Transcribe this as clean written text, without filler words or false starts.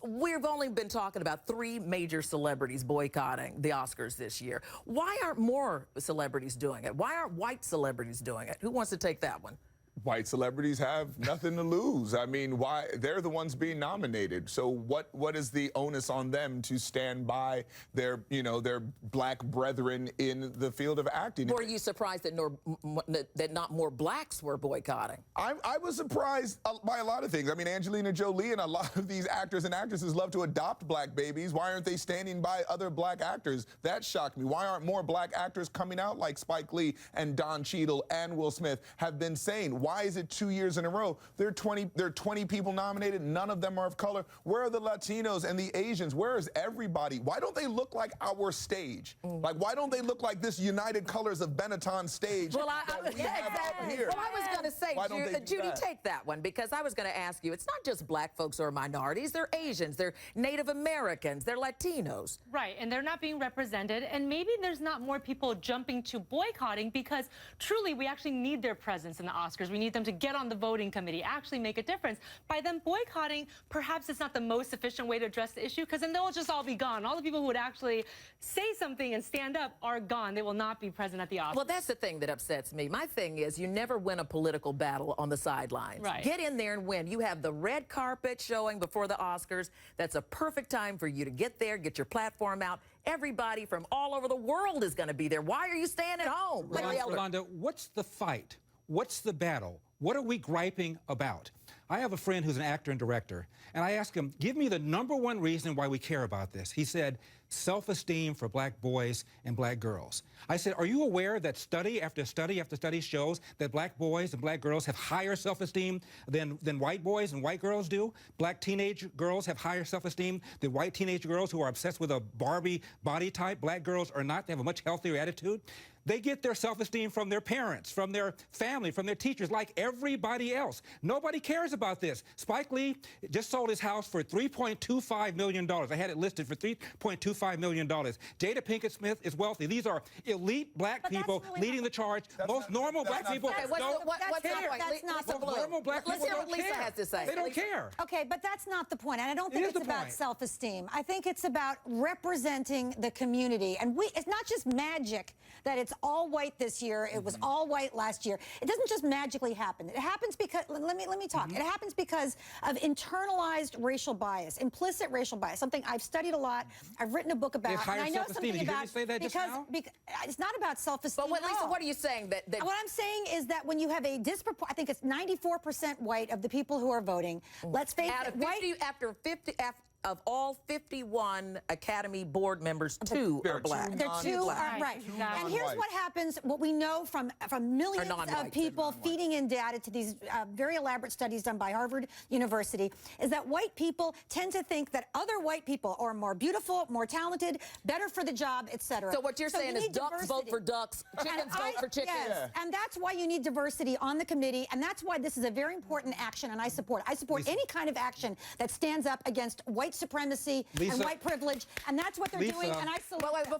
we've only been talking about 3 major celebrities boycotting the Oscars this year. Why aren't more celebrities doing it? Why aren't white celebrities doing it? Who wants to take that one? White celebrities have nothing to lose. I mean, why? They're the ones being nominated. So what is the onus on them to stand by their, their black brethren in the field of acting? Were you surprised that not more blacks were boycotting? I was surprised by a lot of things. I mean, Angelina Jolie and a lot of these actors and actresses love to adopt black babies. Why aren't they standing by other black actors? That shocked me. Why aren't more black actors coming out like Spike Lee and Don Cheadle and Will Smith have been saying? Why is it 2 years in a row? There are 20 people nominated. None of them are of color. Where are the Latinos and the Asians? Where is everybody? Why don't they look like our stage? Like, why don't they look like this United Colors of Benetton stage? Well, I was going to say, Judy, take that one, because I was going to ask you, it's not just black folks or minorities. They're Asians. They're Native Americans. They're Latinos. Right, and they're not being represented. And maybe there's not more people jumping to boycotting because truly we actually need their presence in the Oscars. We need them to get on the voting committee, actually make a difference. By them boycotting, perhaps it's not the most efficient way to address the issue, because then they'll just all be gone. All the people who would actually say something and stand up are gone. They will not be present at the Oscars. Well, that's the thing that upsets me. My thing is, you never win a political battle on the sidelines. Right. Get in there and win. You have the red carpet showing before the Oscars. That's a perfect time for you to get there, get your platform out. Everybody from all over the world is going to be there. Why are you staying at home? Rolonda, what's the fight? What's the battle? What are we griping about? I have a friend who's an actor and director, and I asked him, give me the #1 reason why we care about this. He said, self-esteem for black boys and black girls. I said, are you aware that study after study after study shows that black boys and black girls have higher self-esteem than white boys and white girls do? Black teenage girls have higher self-esteem than white teenage girls who are obsessed with a Barbie body type. Black girls are not. They have a much healthier attitude. They get their self-esteem from their parents, from their family, from their teachers, like everybody else. Nobody cares about this. Spike Lee just sold his house for $3.25 million. I had it listed for $3.25 million. Jada Pinkett Smith is wealthy. These are elite black people leading the charge. Most normal black people don't care. Normal black people don't care. Lisa has to say. They don't care. Okay, but that's not the point. And I don't think it's about self-esteem. I think it's about representing the community. And it's not just magic that it's all white this year. It was all white last year. It doesn't just magically happen. It happens because, let me talk. It happens because of internalized racial bias, implicit racial bias, something I've studied a lot. I've written a book about. And I know something about, because it's not about self-esteem. But Lisa, what are you saying? What I'm saying is that when you have a I think it's 94% white of the people who are voting. Let's face it, of all 51 Academy board members, 2 are black. They're 2 are right. And here's what happens, what we know from millions of people feeding in data to these very elaborate studies done by Harvard University, is that white people tend to think that other white people are more beautiful, more talented, better for the job, etc. So what you're saying is ducks vote for ducks, chickens vote for chickens. Yes, and that's why you need diversity on the committee, and that's why this is a very important action, and I support any kind of action that stands up against white supremacy and white privilege, and that's what they're doing, and I salute them.